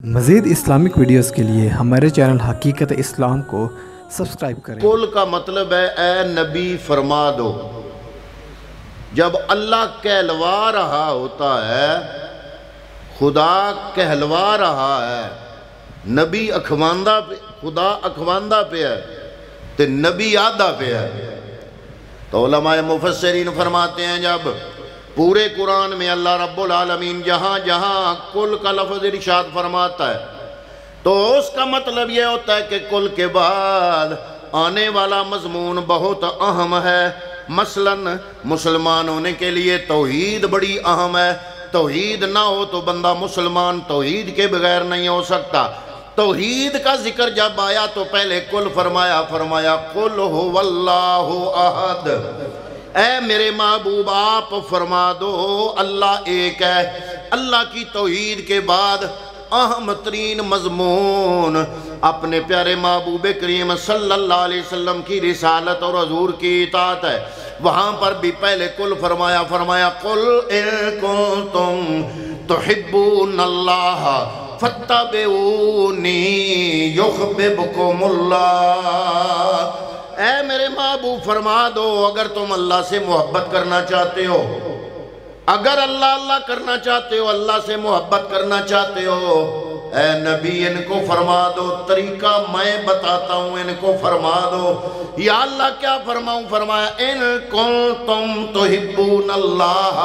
مزید Islamic videos کے لیے ہمارے چینل حقیقت اسلام کو سبسکرائب کریں۔ قل کا مطلب ہے اے نبی فرما دو۔ جب اللہ کہلوا رہا ہوتا ہے، خدا کہلوا رہا ہے، نبی اکھواندہ پہ، خدا اکھواندہ پہ ہے تو نبی آدھا پہ ہے۔ تو علماء مفسرین فرماتے ہیں جب پورے قرآن میں اللہ رب العالمین جہاں جہاں کل کا لفظ ارشاد فرماتا ہے تو اس کا مطلب یہ ہوتا ہے کہ کل کے بعد آنے والا مضمون بہت اہم ہے۔ مثلاً مسلمان ہونے کے لیے توحید بڑی اہم ہے۔ توحید نہ ہو تو بندہ مسلمان توحید کے بغیر نہیں ہو سکتا۔ توحید کا ذکر جب آیا تو پہلے کل فرمایا قل هو اللہ احد، اے میرے محبوب آپ فرما دو اللہ ایک ہے۔ اللہ کی توحید کے بعد اہم ترین مضمون اپنے پیارے محبوب کریم صلی اللہ علیہ وسلم کی رسالت اور حضور کی اطاعت ہے۔ وہاں پر بھی پہلے کل فرمایا قل ان کنتم تحبون اللہ فاتبعونی یحببکم اللہ، اے میرے محبوب فرما دو اگر تم اللہ سے محبت کرنا چاہتے ہو، اگر اللہ کرنا چاہتے ہو، اللہ سے محبت کرنا چاہتے ہو، اے نبی ان کو فرما دو، طریقہ میں بتاتا ہوں ان کو فرما دو۔ یا اللہ کیا فرماؤں؟ فرمایا ان کنتم تحبون اللہ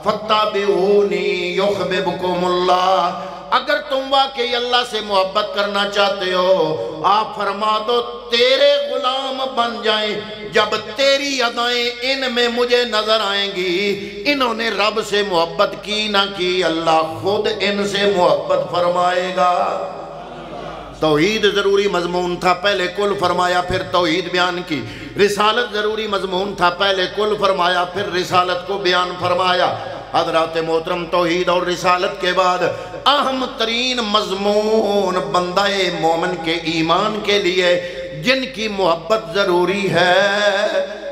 فاتبعونی یحببکم اللہ، اگر تم واقعی اللہ سے محبت کرنا چاہتے ہو آپ فرما دو تیرے غلام بن جائیں۔ جب تیری ادائیں ان میں مجھے نظر آئیں گی، انہوں نے رب سے محبت کی نہ کی، اللہ خود ان سے محبت فرمائے گا۔ توحید ضروری مضمون تھا، پہلے کل فرمایا پھر توحید بیان کی۔ رسالت ضروری مضمون تھا، پہلے کل فرمایا پھر رسالت کو بیان فرمایا۔ حضرات محترم، توحید اور رسالت کے بعد اہم ترین مضمون بندہ مومن کے ایمان کے لیے جن کی محبت ضروری ہے،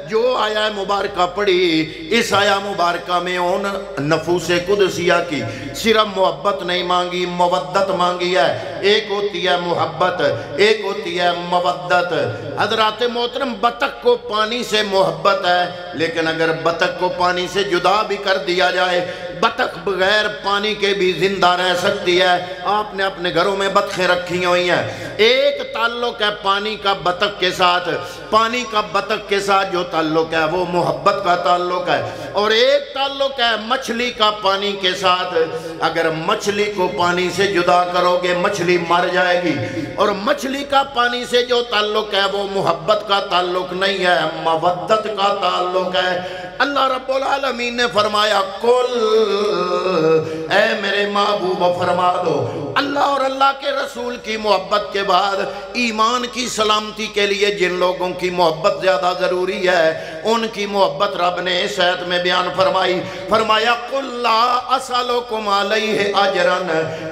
جو آیا مبارکہ پڑھی، اس آیا مبارکہ میں ان نفوس قدسیہ کی صرف محبت نہیں مانگی، مودت مانگی ہے۔ ایک ہوتی ہے محبت، ایک ہوتی ہے مودت۔ حضرات محترم، بطخ کو پانی سے محبت ہے، لیکن اگر بطخ کو پانی سے جدا بھی کر دیا جائے، بطخ بغیر پانی کے بھی زندہ رہ سکتی ہے۔ آپ نے اپنے گھروں میں بطخیں رکھی ہوئی ہیں، ایک تعلق ہے پانی کا بطخ کے ساتھ، پانی کا بطخ کے ساتھ جو تعلق ہے وہ محبت کا تعلق ہے، اور ایک تعلق ہے مچھلی کا پانی کے ساتھ۔ اگر مچھلی کو پانی سے جدا کرو گے مچھلی مر جائے گی، اور مچھلی کا پانی سے جو تعلق ہے وہ محبت کا تعلق نہیں ہے، مودت کا تعلق ہے۔ اللہ رب العالمین نے فرمایا قل، اے میرے محبوب فرما دو اللہ اور اللہ کے رسول کی محبت کے بعد ایمان کی سلامتی کے لیے جن لوگوں کی محبت زیادہ ضروری ہے ان کی محبت رب نے اس آیت میں بیان فرمائی۔ فرمایا قل لا اسألکم علیہ اجرا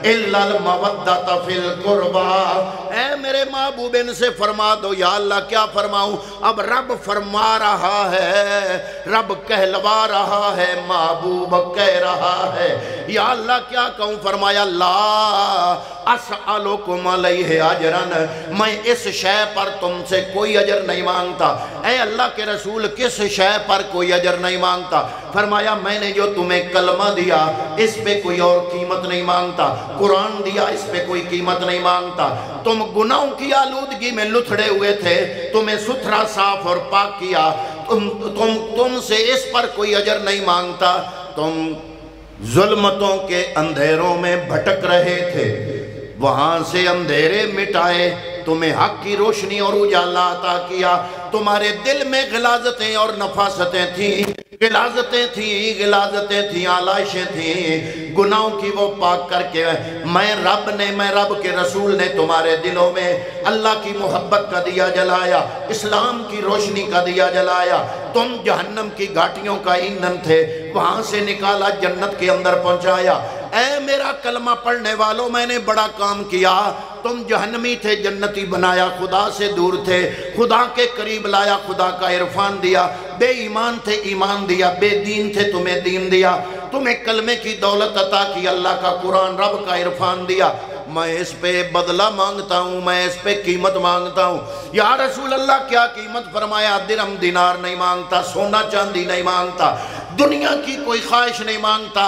الا المودۃ فی القربى، اے میرے محبوب ان سے فرما دو یا اللہ کیا فرماؤں؟ اب رب فرما رہا ہے، رب کہلوا رہا ہے، محبوب کہہ رہا ہے، یا اللہ کیا کہوں؟ فرمایا لا اسألکم علیہ اجرا، میں اس شے پر تم سے کوئی اجر نہیں مانگتا۔ اے اللہ کے رسول کس شے پر کوئی اجر نہیں مانگتا؟ فرمایا میں نے جو تمہیں کلمہ دیا اس پہ کوئی اور قیمت نہیں مانگتا، قرآن دیا اس پہ کوئی قیمت نہیں مانگتا، تم گناہوں کی آلودگی میں لتھڑے ہوئے تھے، تمہیں ستھرا صاف اور پاک کیا، تم سے اس پر کوئی اجر نہیں مانگتا۔ تم ظلمتوں کے اندھیروں میں بھٹک رہے تھے، وہاں سے اندھیرے مٹائے، تمہیں حق کی روشنی اور اجالا عطا کیا۔ تمہارے دل میں غلاظتیں اور نفاستیں تھیں، غلاظتیں تھیں، آلائشیں تھیں، گناہوں کی وہ پاک کر کے میں رب کے رسول نے تمہارے دلوں میں اللہ کی محبت کا دیا جلایا، اسلام کی روشنی کا دیا جلایا۔ تم جہنم کی گھاٹیوں کا ایندھن تھے، وہاں سے نکالا جنت کے اندر پہنچایا۔ اے میرا کلمہ پڑھنے والوں، میں نے بڑا کام کیا، تم جہنمی تھے جنتی بنایا، خدا سے دور تھے خدا کے قریب لایا، خدا کا عرفان دیا، بے ایمان تھے ایمان دیا، بے دین تھے تمہیں دین دیا، تمہیں کلمے کی دولت عطا کی، اللہ کا قرآن رب کا عرفان دیا، میں اس پہ بدلہ مانگتا ہوں، میں اس پہ قیمت مانگتا ہوں۔ یا رسول اللہ کیا قیمت؟ فرمایا درہم دینار نہیں مانگتا، سونا چاندی نہیں مانگتا، دنیا کی کوئی خواہش نہیں مانگتا،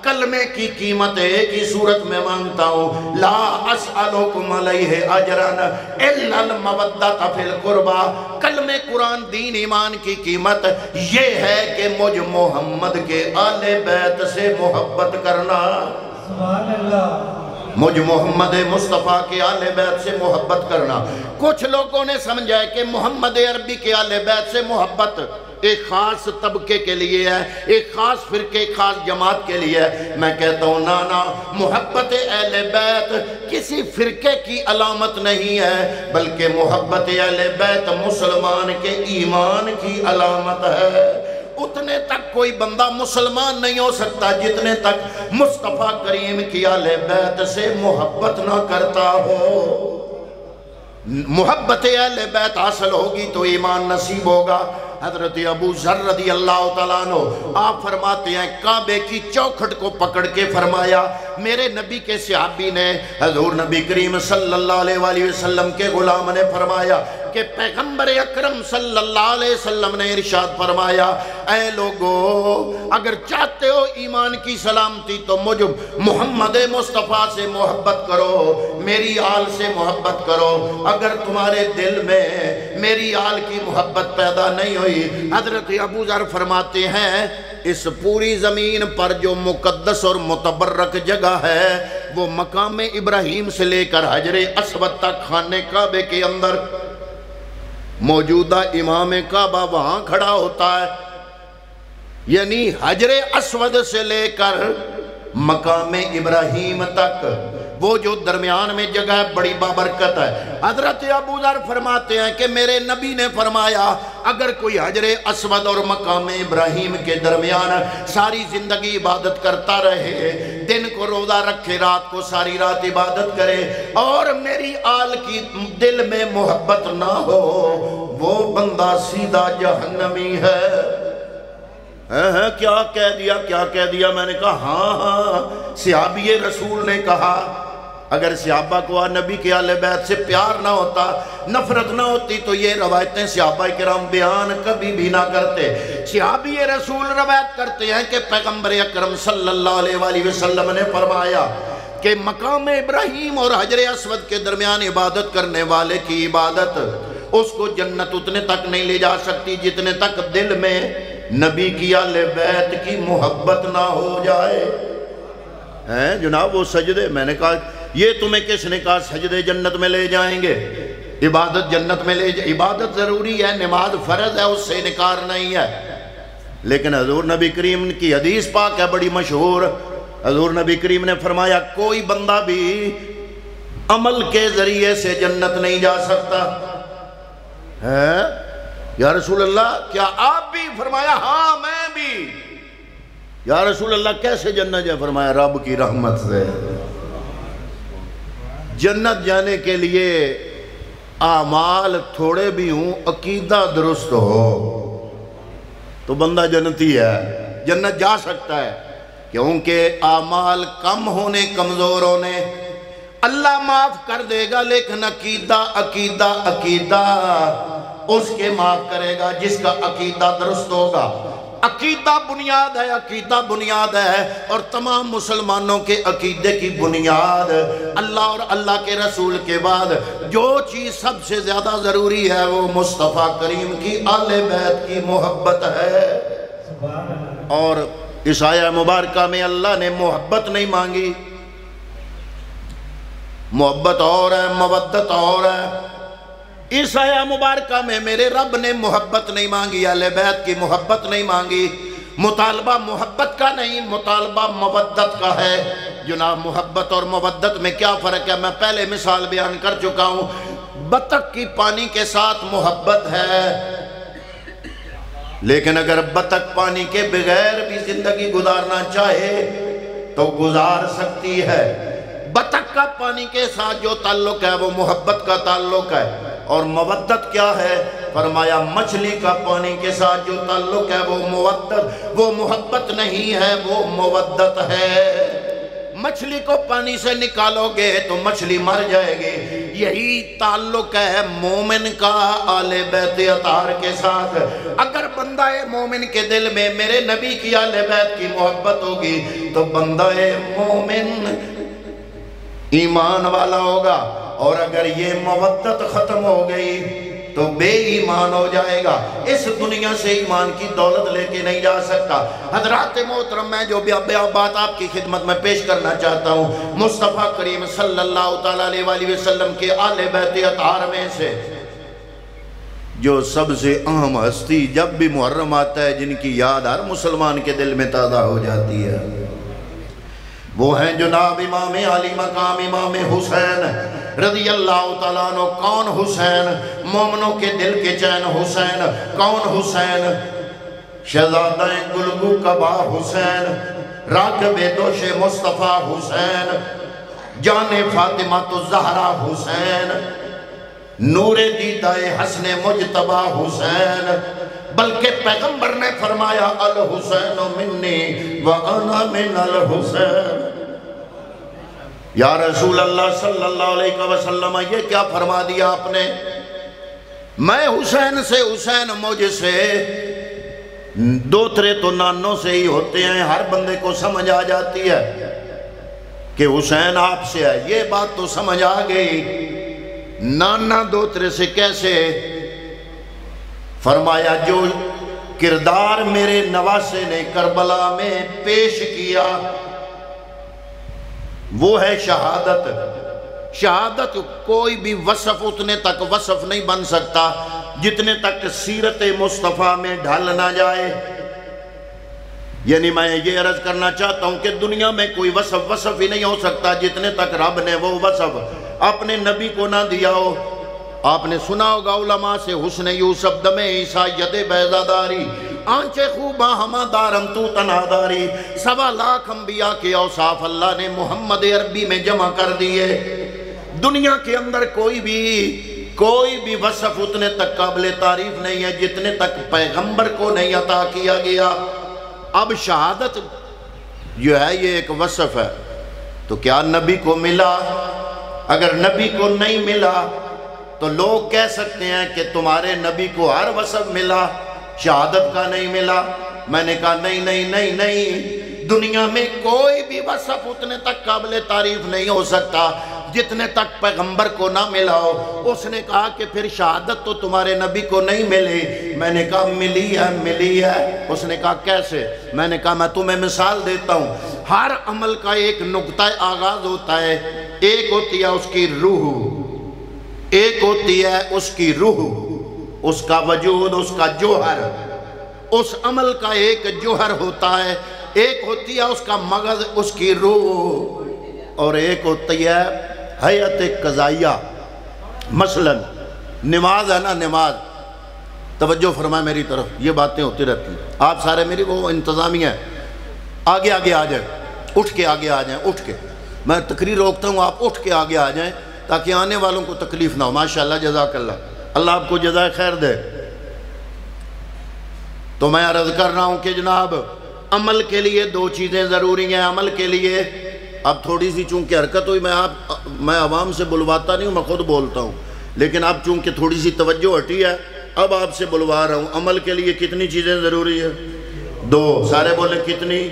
کلمے کی قیمت ایک ہی صورت میں مانگتا ہوں، لا اسألکم علیہ اجرا الا المودۃ فی القربى۔ کلمے قرآن دین ایمان کی قیمت یہ ہے کہ مجھ محمد کے آل بیت سے محبت کرنا، سبحان اللہ، مجھ محمد مصطفیٰ کے آل بیت سے محبت کرنا۔ کچھ لوگوں نے سمجھا ہے کہ محمد عربی کے آل بیت سے محبت ایک خاص طبقے کے لیے ہے، ایک خاص فرقے، ایک خاص جماعت کے لیے ہے۔ میں کہتا ہوں نا، محبت اہل بیت کسی فرقے کی علامت نہیں ہے، بلکہ محبت اہل بیت مسلمان کے ایمان کی علامت ہے۔ اتنے تک کوئی بندہ مسلمان نہیں ہو سکتا جتنے تک مصطفیٰ کریم کی اہل بیت سے محبت نہ کرتا ہو۔ محبت اہل بیت حاصل ہوگی تو ایمان نصیب ہوگا۔ حضرت ابو ذر رضی اللہ تعالیٰ عنہ آپ فرماتے ہیں کعبے کی چوکھٹ کو پکڑ کے فرمایا، میرے نبی کے صحابی نے حضور نبی کریم صلی اللہ علیہ وآلہ وسلم کے غلام نے فرمایا کہ پیغمبر اکرم صلی اللہ علیہ وسلم نے ارشاد فرمایا، اے لوگو اگر چاہتے ہو ایمان کی سلامتی تو مجھ محمد مصطفیٰ سے محبت کرو، میری آل سے محبت کرو۔ اگر تمہارے دل میں میری آل کی محبت پیدا نہیں ہوئی، حضرت ابو ذر فرماتے ہیں اس پوری زمین پر جو مقدس اور متبرک جگہ ہے وہ مقام ابراہیم سے لے کر حجر اسود تک خانہ کعبے کے اندر موجودہ امام کعبہ وہاں کھڑا ہوتا ہے، یعنی حجر اسود سے لے کر مقام ابراہیم تک وہ جو درمیان میں جگہ ہے بڑی بابرکت ہے۔ حضرت ابو ذر فرماتے ہیں کہ میرے نبی نے فرمایا اگر کوئی حجر اسود اور مقام ابراہیم کے درمیان ساری زندگی عبادت کرتا رہے، دن کو روزہ رکھے، رات کو ساری رات عبادت کرے اور میری آل کی دل میں محبت نہ ہو، وہ بندہ سیدھا جہنمی ہے۔ کیا کہہ دیا؟ میں نے کہا ہاں صحابی رسول نے کہا۔ اگر صحابہ کو نبی کے آل بیت سے پیار نہ ہوتا، نفرت نہ ہوتی تو یہ روایتیں صحابہ کرام بیان کبھی بھی نہ کرتے۔ صحابی رسول روایت کرتے ہیں کہ پیغمبر اکرم صلی اللہ علیہ وآلہ وسلم نے فرمایا کہ مقام ابراہیم اور حجر اسود کے درمیان عبادت کرنے والے کی عبادت اس کو جنت اتنے تک نہیں لے جا سکتی جتنے تک دل میں نبی کی آل بیت کی محبت نہ ہو جائے۔ جناب وہ سجدے، میں نے کہا یہ تمہیں کس نے کہا سجدے جنت میں لے جائیں گے؟ عبادت جنت میں لے جائیں، عبادت ضروری ہے، نماز فرض ہے، اس سے انکار نہیں ہے، لیکن حضور نبی کریم کی حدیث پاک ہے بڑی مشہور۔ حضور نبی کریم نے فرمایا کوئی بندہ بھی عمل کے ذریعے سے جنت نہیں جا سکتا ہے۔ یا رسول اللہ کیا آپ بھی؟ فرمایا ہاں میں بھی۔ یا رسول اللہ کیسے جنت جائے؟ فرمایا رب کی رحمت سے۔ جنت جانے کے لیے اعمال تھوڑے بھی ہوں، عقیدہ درست ہو تو بندہ جنتی ہے، جنت جا سکتا ہے، کیونکہ اعمال کم ہونے کمزور ہونے اللہ معاف کر دے گا، لیکن عقیدہ اس کے معاف کرے گا جس کا عقیدہ درست ہوگا۔ عقیدہ بنیاد ہے، عقیدہ بنیاد ہے، اور تمام مسلمانوں کے عقیدے کی بنیاد اللہ اور اللہ کے رسول کے بعد جو چیز سب سے زیادہ ضروری ہے وہ مصطفیٰ کریم کی آل بیت کی محبت ہے۔ اور اس آیہ مبارکہ میں اللہ نے محبت نہیں مانگی، محبت اور ہے، مودت اور ہے۔ اس آیہ مبارکہ میں میرے رب نے محبت نہیں مانگی، اہل بیت کی محبت نہیں مانگی، مطالبہ محبت کا نہیں، مطالبہ مودت کا ہے۔ جناب محبت اور مودت میں کیا فرق ہے؟ میں پہلے مثال بیان کر چکا ہوں، بطخ کی پانی کے ساتھ محبت ہے، لیکن اگر بطخ پانی کے بغیر بھی زندگی گزارنا چاہے تو گزار سکتی ہے۔ بطخ کا پانی کے ساتھ جو تعلق ہے وہ محبت کا تعلق ہے، اور مودت کیا ہے؟ فرمایا مچھلی کا پانی کے ساتھ جو تعلق ہے وہ مودت، وہ محبت نہیں ہے، وہ مودت ہے۔ مچھلی کو پانی سے نکالو گے تو مچھلی مر جائے گی۔ یہی تعلق ہے مومن کا آل بیت اطہار کے ساتھ۔ اگر بندہ مومن کے دل میں میرے نبی کی آل بیت کی محبت ہوگی تو بندہ مومن ایمان والا ہوگا، اور اگر یہ محبت ختم ہو گئی تو بے ایمان ہو جائے گا، اس دنیا سے ایمان کی دولت لے کے نہیں جا سکتا۔ حضرات محترم، میں جو بات آپ کی خدمت میں پیش کرنا چاہتا ہوں، مصطفیٰ کریم صلی اللہ تعالیٰ علیہ وسلم کے آل بیت اطہار میں سے جو سب سے اہم ہستی جب بھی محرم آتا ہے جن کی یاد ہر مسلمان کے دل میں تازہ ہو جاتی ہے، وہ ہیں جناب امام علی مقام امام حسین رضی اللہ تعالیٰ عنہ۔ کون حسین؟ مومنوں کے دل کے چین حسین۔ کون حسین؟ شہزادہ گلگو کبا حسین، راکب دوش مصطفیٰ حسین، جان فاطمہ الزہرا حسین، نور دیدہ حسن مجتبہ حسین۔ بلکہ پیغمبر نے فرمایا الحسین منی وانا من الحسین۔ یا رسول اللہ صلی اللہ علیہ وسلم، یہ کیا فرما دیا آپ نے؟ میں حسین سے، حسین مجھ سے، دوترے تو نانوں سے ہی ہوتے ہیں، ہر بندے کو سمجھ آ جاتی ہے کہ حسین آپ سے ہے، یہ بات تو سمجھ آ گئی۔ نانا دوترے سے کیسے؟ فرمایا جو کردار میرے نواسے نے کربلا میں پیش کیا وہ ہے شہادت۔ شہادت کوئی بھی وصف اتنے تک وصف نہیں بن سکتا جتنے تک سیرت مصطفیٰ میں ڈھل نہ جائے۔ یعنی میں یہ عرض کرنا چاہتا ہوں کہ دنیا میں کوئی وصف ہی نہیں ہو سکتا جتنے تک رب نے وہ وصف اپنے نبی کو نہ دیا ہو۔ آپ نے سنا ہوگا علماء سے، حسن یوسف دم عیسیٰ ید بیضاداری، آنچے خوباں ہما دارم تو تناداری۔ 1.25 لاکھ انبیاء کے اوصاف اللہ نے محمد عربی میں جمع کر دیے۔ دنیا کے اندر کوئی بھی وصف اتنے تک قابل تعریف نہیں ہے جتنے تک پیغمبر کو نہیں عطا کیا گیا۔ اب شہادت جو ہے یہ ایک وصف ہے، تو کیا نبی کو ملا؟ اگر نبی کو نہیں ملا تو لوگ کہہ سکتے ہیں کہ تمہارے نبی کو ہر وصف ملا، شہادت کا نہیں ملا۔ میں نے کہا نہیں، دنیا میں کوئی بھی وصف اتنے تک قابل تعریف نہیں ہو سکتا جتنے تک پیغمبر کو نہ ملا ہو۔ اس نے کہا کہ پھر شہادت تو تمہارے نبی کو نہیں ملی۔ میں نے کہا ملی ہے۔ اس نے کہا کیسے؟ میں نے کہا میں تمہیں مثال دیتا ہوں۔ ہر عمل کا ایک نقطہ آغاز ہوتا ہے، ایک ہوتی ہے اس کی روح، ایک ہوتی ہے اس کی روح، اس کا وجود، اس کا جوہر۔ اس عمل کا ایک جوہر ہوتا ہے، ایک ہوتی ہے اس کا مغز، اس کی روح، اور ایک ہوتی ہے حیات قضائیہ۔ مثلا نماز ہے نا، نماز، توجہ فرمائے میری طرف، یہ باتیں ہوتی رہتی ہیں، آپ سارے میری وہ انتظامی ہیں، آگے آ جائیں، اٹھ کے آگے آ جائیں، اٹھ کے، میں تقریر روکتا ہوں، آپ اٹھ کے آگے آ جائیں تاکہ آنے والوں کو تکلیف نہ ہو۔ ماشاءاللہ، جزاک اللہ آپ کو جزائے خیر دے۔ تو میں عرض کر رہا ہوں کہ جناب عمل کے لیے 2 چیزیں ضروری ہیں۔ عمل کے لیے اب تھوڑی سی چونکہ حرکت ہوئی، میں عوام سے بلواتا نہیں ہوں، میں خود بولتا ہوں، لیکن اب چونکہ تھوڑی سی توجہ ہٹی ہے اب آپ سے بلوا رہا ہوں۔ عمل کے لیے کتنی چیزیں ضروری ہیں؟ 2۔ سارے بولے کتنی؟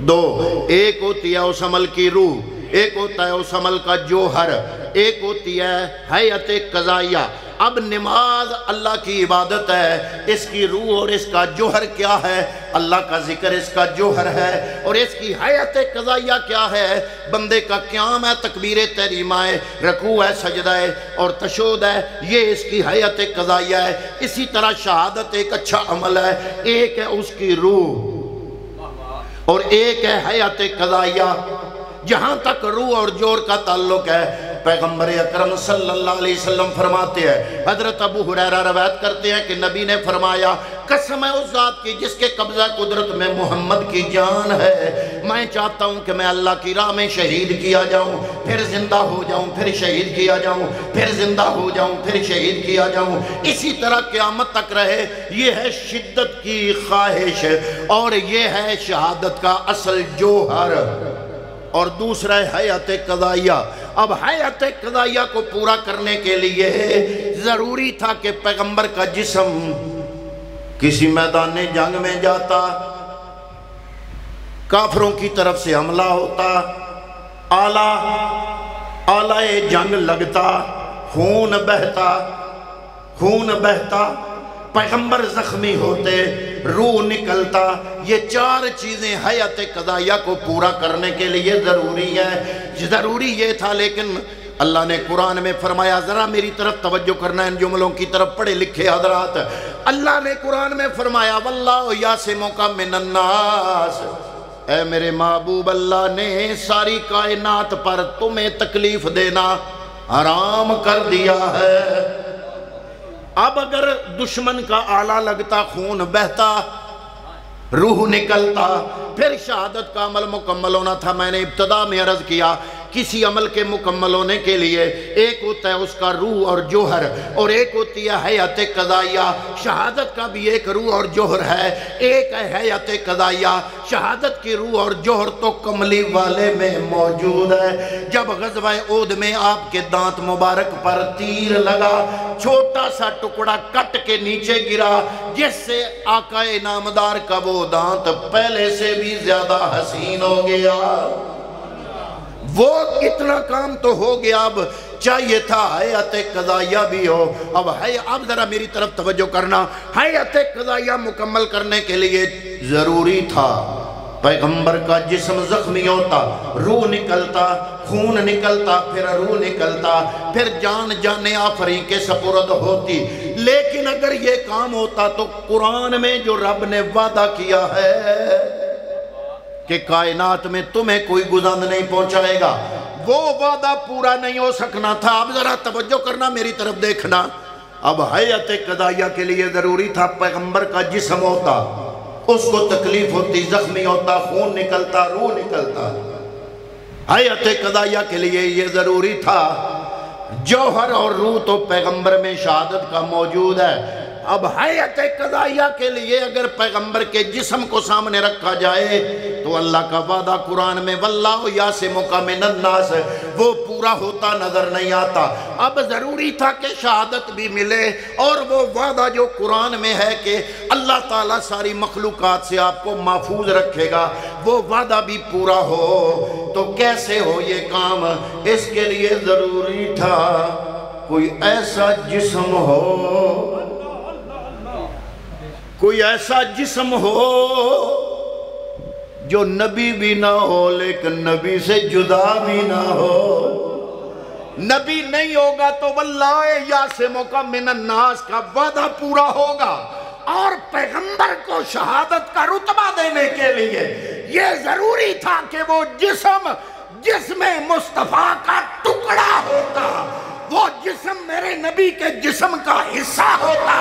2۔ ایک ہوتی ہے اس عمل کی روح، ایک ہوتا ہے اس عمل کا جوہر، ایک ہوتی ہے حیات قضائیہ۔ اب نماز اللہ کی عبادت ہے، اس کی روح اور اس کا جوہر کیا ہے؟ اللہ کا ذکر اس کا جوہر ہے، اور اس کی حیات قضائیہ کیا ہے؟ بندے کا قیام ہے، تکبیر تحریمہ ہے، رکوع ہے، سجدہ ہے اور تشہد ہے، یہ اس کی حیات قضائیہ ہے۔ اسی طرح شہادت ایک اچھا عمل ہے، ایک ہے اس کی روح اور ایک ہے حیات قضائیہ۔ جہاں تک روح اور جوہر کا تعلق ہے، پیغمبر اکرم صلی اللہ علیہ وسلم فرماتے ہیں، حضرت ابو ہریرہ روایت کرتے ہیں کہ نبی نے فرمایا، قسم ہے اس ذات کی جس کے قبضہ قدرت میں محمد کی جان ہے، میں چاہتا ہوں کہ میں اللہ کی راہ میں شہید کیا جاؤں، پھر زندہ ہو جاؤں، پھر شہید کیا جاؤں، پھر زندہ ہو جاؤں، پھر شہید کیا جاؤں، اسی طرح قیامت تک رہے۔ یہ ہے شدت کی خواہش اور یہ ہے شہادت کا اصل جوہر۔ اور دوسرا ہے حیات قضائیہ۔ اب حیات قضائیہ کو پورا کرنے کے لیے ضروری تھا کہ پیغمبر کا جسم کسی میدان جنگ میں جاتا، کافروں کی طرف سے حملہ ہوتا، آلہ جنگ لگتا، خون بہتا، پیغمبر زخمی ہوتے، روح نکلتا۔ یہ چار چیزیں حیات قضائیہ کو پورا کرنے کے لیے ضروری ہے۔ ضروری یہ تھا، لیکن اللہ نے قرآن میں فرمایا، ذرا میری طرف توجہ کرنا، ان جملوں کی طرف پڑھے لکھے حضرات۔ اللہ نے قرآن میں فرمایا واللہ یعصمک من الناس، اے میرے محبوب اللہ نے ساری کائنات پر تمہیں تکلیف دینا حرام کر دیا ہے۔ اب اگر دشمن کا آلہ لگتا، خون بہتا، روح نکلتا، پھر شہادت کا عمل مکمل ہونا تھا۔ میں نے ابتدا میں عرض کیا، کسی عمل کے مکمل ہونے کے لیے ایک ہوتا ہے اس کا روح اور جوہر، اور ایک ہوتی ہے حیات قضائیہ۔ شہادت کا بھی ایک روح اور جوہر ہے، ایک ہے حیات قضائیہ۔ شہادت کی روح اور جوہر تو کملی والے میں موجود ہے۔ جب غزوہ احد میں آپ کے دانت مبارک پر تیر لگا، چھوٹا سا ٹکڑا کٹ کے نیچے گرا، جس سے آقا نامدار کا وہ دانت پہلے سے بھی زیادہ حسین ہو گیا۔ وہ اتنا کام تو ہو گیا، اب چاہیے تھا حیات قضائیہ بھی ہو۔ اب ذرا میری طرف توجہ کرنا، حیات قضائیہ مکمل کرنے کے لیے ضروری تھا پیغمبر کا جسم زخمی ہوتا، روح نکلتا، خون نکلتا، پھر روح نکلتا، پھر جان آفریں کے سپرد ہوتی۔ لیکن اگر یہ کام ہوتا تو قرآن میں جو رب نے وعدہ کیا ہے کہ کائنات میں تمہیں کوئی گزند نہیں پہنچائے گا، وہ وعدہ پورا نہیں ہو سکنا تھا۔ اب ذرا توجہ کرنا، میری طرف دیکھنا۔ اب حیات قضائیہ کے لیے ضروری تھا پیغمبر کا جسم ہوتا، اس کو تکلیف ہوتی، زخمی ہوتا، خون نکلتا، روح نکلتا۔ حیات قضائیہ کے لیے یہ ضروری تھا جوہر اور روح تو پیغمبر میں شہادت کا موجود ہے۔ اب حیات قضائیہ کے لیے اگر پیغمبر کے جسم کو سامنے رکھا جائے تو اللہ کا وعدہ قرآن میں واللہ یعصمک من الناس وہ پورا ہوتا نظر نہیں آتا۔ اب ضروری تھا کہ شہادت بھی ملے، اور وہ وعدہ جو قرآن میں ہے کہ اللہ تعالیٰ ساری مخلوقات سے آپ کو محفوظ رکھے گا، وہ وعدہ بھی پورا ہو۔ تو کیسے ہو یہ کام؟ اس کے لیے ضروری تھا کوئی ایسا جسم ہو، کوئی ایسا جسم ہو جو نبی بھی نہ ہو لیکن نبی سے جدا بھی نہ ہو۔ نبی نہیں ہوگا تو واللہ یعصمک من الناس کا وعدہ پورا ہوگا، اور پیغمبر کو شہادت کا رتبہ دینے کے لیے یہ ضروری تھا کہ وہ جسم مصطفیٰ کا ٹکڑا ہوتا، وہ جسم میرے نبی کے جسم کا حصہ ہوتا۔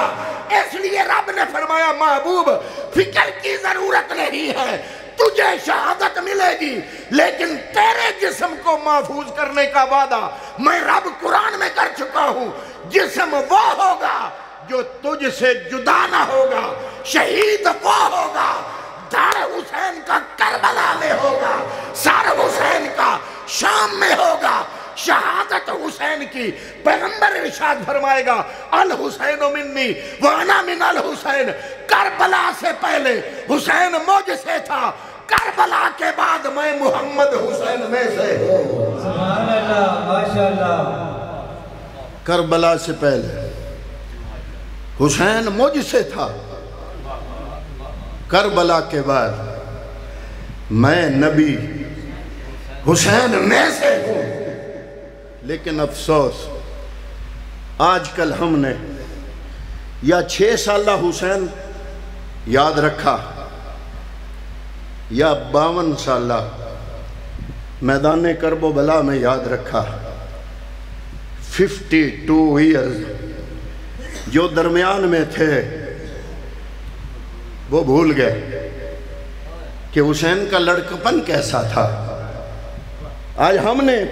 اس لیے رب نے فرمایا محبوب فکر کی ضرورت نہیں ہے، تجھے شہادت ملے گی، لیکن تیرے جسم کو محفوظ کرنے کا وعدہ میں رب قرآن میں کر چکا ہوں۔ جسم وہ ہوگا جو تجھ سے جدا نہ ہوگا، شہید وہ ہوگا، دار حسین کا کربلا میں ہوگا، سر حسین کا شام میں ہوگا، شہادت حسین کی پیغمبر ارشاد فرمائے گا الحسین منی وانا من الحسین۔ کربلا سے پہلے حسین مجھ سے تھا، کربلا کے بعد میں محمد حسین میں سے ہوں۔ سبحان اللہ، ماشاءاللہ۔ کربلا سے پہلے حسین مجھ سے تھا، کربلا کے بعد میں نبی حسین میں سے ہوں۔ لیکن افسوس آج کل ہم نے یا 6 سالہ حسین یاد رکھا یا 52 سالہ میدان کرب و بلا میں یاد رکھا۔ 52 ایئرز جو درمیان میں تھے وہ بھول گئے کہ حسین کا لڑکپن کیسا تھا۔ آج ہم نے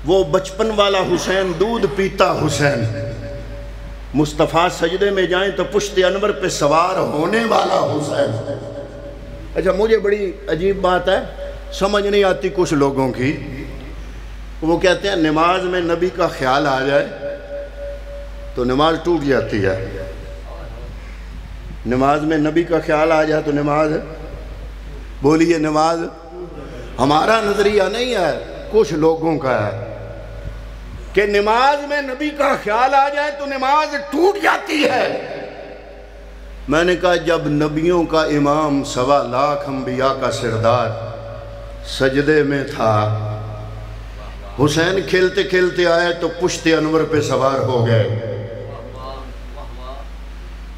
وہ بچپن والا حسین، دودھ پیتا حسین، مصطفیٰ سجدے میں جائیں تو پشت انور پہ سوار ہونے والا حسین۔ اچھا مجھے بڑی عجیب بات ہے، سمجھ نہیں آتی کچھ لوگوں کی، وہ کہتے ہیں نماز میں نبی کا خیال آ جائے تو نماز ٹوٹ جاتی ہے، نماز میں نبی کا خیال آ جائے تو نماز، بولیے نماز، ہمارا نظریہ نہیں ہے، کچھ لوگوں کا ہے کہ نماز میں نبی کا خیال آ جائے تو نماز ٹوٹ جاتی ہے۔ میں نے کہا جب نبیوں کا امام 1.25 لاکھ انبیاء کا سردار سجدے میں تھا، حسین کھیلتے کھیلتے آئے تو پشت انور پہ سوار ہو گئے،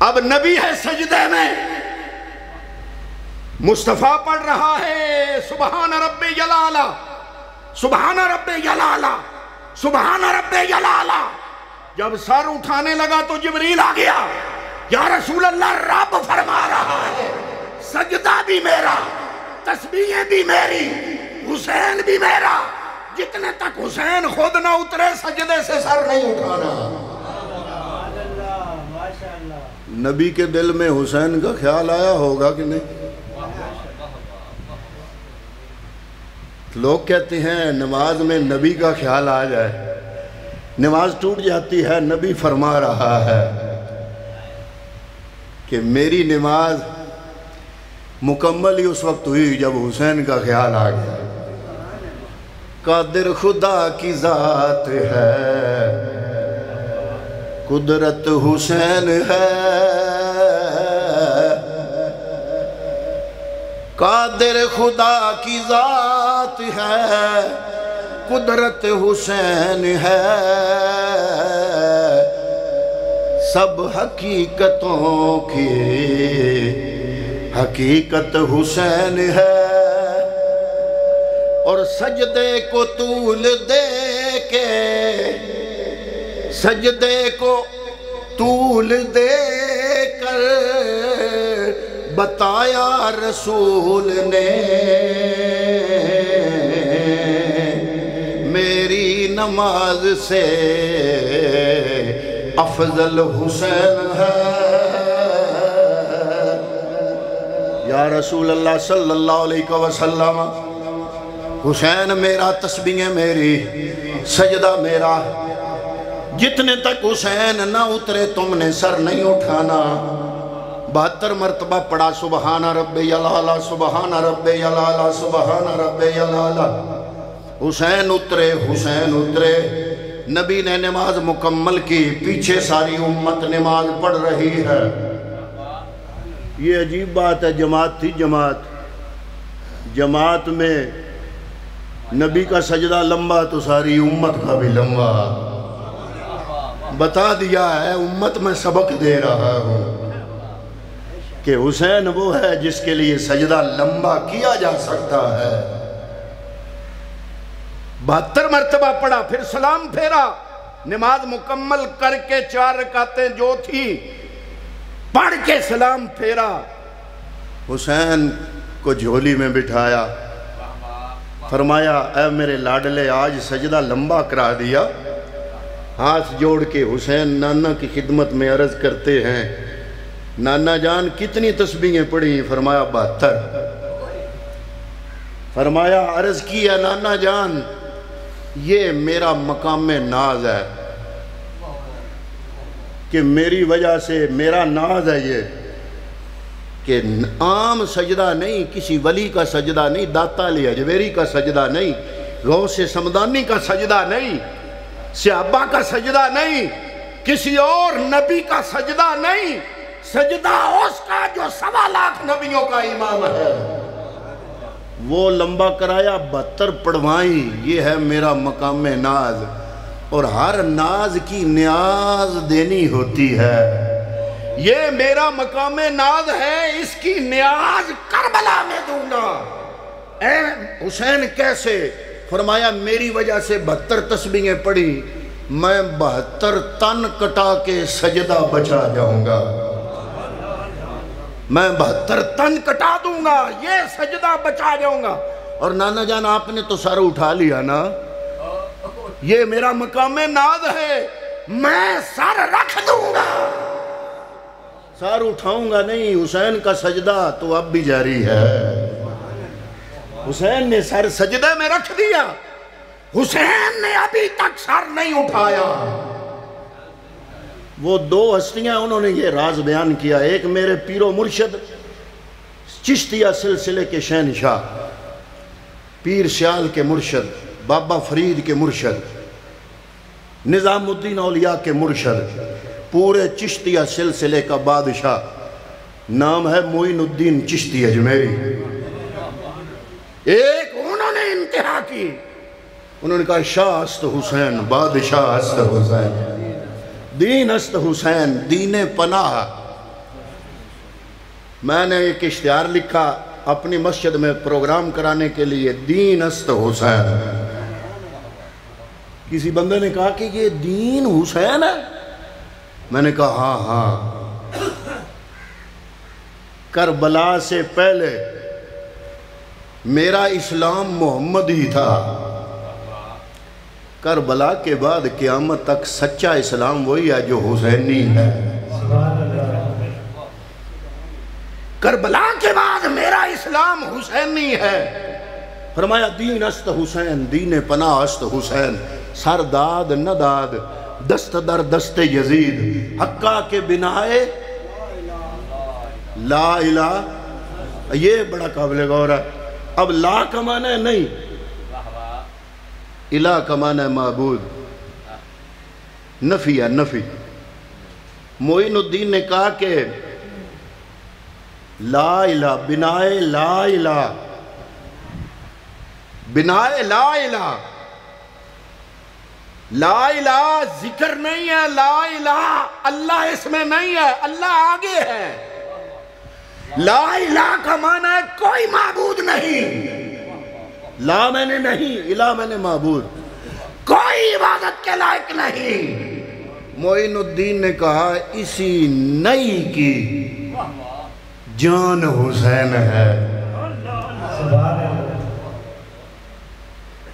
اب نبی ہے سجدے میں، مصطفیٰ پڑھ رہا ہے سبحان رب جلالہ سبحان رب جلالہ سبحان رب جلالہ، جب سر اٹھانے لگا تو جبریل آ گیا، یا رسول اللہ رب فرما رہا ہے سجدہ بھی میرا، تسبیحیں بھی میری، حسین بھی میرا، جتنے تک حسین خود نہ اترے سجدے سے سر نہیں اٹھانا۔ نبی کے دل میں حسین کا خیال آیا ہوگا کہ نہیں؟ لوگ کہتے ہیں نماز میں نبی کا خیال آ جائے نماز ٹوٹ جاتی ہے، نبی فرما رہا ہے کہ میری نماز مکمل ہی اس وقت ہوئی جب حسین کا خیال آ گیا۔ قادر خدا کی ذات ہے، قدرت حسین ہے، قادر خدا کی ذات ہے، قدرت حسین ہے، سب حقیقتوں کی حقیقت حسین ہے، اور سجدے کو طول دے کے سجدے کو طول دے کر بتایا رسول نے میری نماز سے افضل حسین ہے۔ یا رسول اللہ صلی اللہ علیہ وسلم، حسین میرا، تسبیحیں میری، سجدہ میرا، جتنے تک حسین نہ اترے تم نے سر نہیں اٹھانا۔ 72 مرتبہ پڑھا سبحان رب جلالہ سبحان رب جلالہ سبحان رب جلالہ۔ حسین اترے، حسین اترے، نبی نے نماز مکمل کی، پیچھے ساری امت نماز پڑھ رہی ہے۔ یہ عجیب بات ہے، جماعت تھی، جماعت میں نبی کا سجدہ لمبا تو ساری امت کا بھی لمبا، بتا دیا ہے، امت میں سبق دے رہا ہوں کہ حسین وہ ہے جس کے لیے سجدہ لمبا کیا جا سکتا ہے۔ 72 مرتبہ پڑھا، پھر سلام پھیرا، نماز مکمل کر کے 4 رکعتیں جو تھی پڑھ کے سلام پھیرا، حسین کو جھولی میں بٹھایا، فرمایا اے میرے لاڈلے آج سجدہ لمبا کرا دیا۔ ہاتھ جوڑ کے حسین نانا کی خدمت میں عرض کرتے ہیں، نانا جان کتنی تسبیحیں پڑھی؟ فرمایا 72۔ فرمایا عرض کیا نانا جان یہ میرا مقام ناز ہے کہ میری وجہ سے میرا ناز ہے یہ کہ عام سجدہ نہیں، کسی ولی کا سجدہ نہیں، داتا علی اجویری کا سجدہ نہیں، غوث سمدانی کا سجدہ نہیں، صحابہ کا سجدہ نہیں، کسی اور نبی کا سجدہ نہیں، سجدہ اس کا جو 1.25 لاکھ نبیوں کا امام ہے، وہ لمبا کرایا، 72 پڑھوائیں۔ یہ ہے میرا مقام ناز، اور ہر ناز کی نیاز دینی ہوتی ہے۔ یہ میرا مقام ناز ہے، اس کی نیاز کربلا میں دوں گا۔ اے حسین کیسے؟ فرمایا میری وجہ سے 72 تسبیحیں پڑھی، میں 72 تن کٹا کے سجدہ بچا جاؤں گا، میں 72 تن کٹا دوں گا، یہ سجدہ بچا جاؤں گا۔ اور نانا جان آپ نے تو سر اٹھا لیا نا، یہ میرا مقام ناز ہے، میں سر رکھ دوں گا، سر اٹھاؤں گا نہیں۔ حسین کا سجدہ تو اب بھی جاری ہے، حسین نے سر سجدے میں رکھ دیا، حسین نے ابھی تک سر نہیں اٹھایا۔ وہ دو ہستیاں انہوں نے یہ راز بیان کیا، ایک میرے پیر و مرشد چشتیہ سلسلے کے شہنشاہ، پیر سیال کے مرشد، بابا فرید کے مرشد، نظام الدین اولیاء کے مرشد، پورے چشتیہ سلسلے کا بادشاہ، نام ہے معین الدین چشتی اجمیری۔ ایک انہوں نے انتہا کی، انہوں نے کہا شاہ است حسین، بادشاہ است حسین، دین است حسین، دین پناہ۔ میں نے ایک اشتہار لکھا اپنی مسجد میں پروگرام کرانے کے لیے، دین است حسین۔ کسی بندے نے کہا کہ یہ دین حسین ہے؟ میں نے کہا ہاں ہاں، کربلا سے پہلے میرا اسلام محمد ہی تھا، کربلا کے بعد قیامت تک سچا اسلام وہی ہے جو حسینی ہے۔ کربلا کے بعد میرا اسلام حسینی ہے۔ فرمایا دین است حسین، دین پناہ است حسین، سر داد نہ داد، دست در دست یزید، حقہ کے بنائے لا الہ۔ یہ بڑا قابل غور ہے۔ اب لا کا معنی ہے نہیں، الہ کا معنی ہے معبود، نفی ہے نفی۔ معین الدین نے کہا کہ لا الہ، بنائے لا الہ، بنائے لا الہ، لا الہ ذکر نہیں ہے، لا الہ اللہ اس میں نہیں ہے، اللہ آگے ہے۔ لا الہ کا معنی ہے کوئی معبود نہیں، لا میں نے نہیں، الہ میں نے معبود، کوئی عبادت کے لائق نہیں۔ معین الدین نے کہا اسی نئی کی جان حسین ہے۔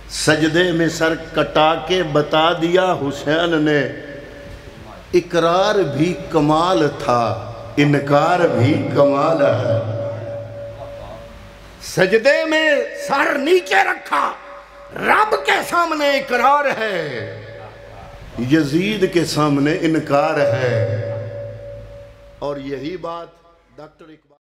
سجدے میں سر کٹا کے بتا دیا حسین نے، اقرار بھی کمال تھا، انکار بھی کمال ہے۔ سجدے میں سر نیچے رکھا، رب کے سامنے اقرار ہے، یزید کے سامنے انکار ہے۔ اور یہی بات ڈاکٹر اقبال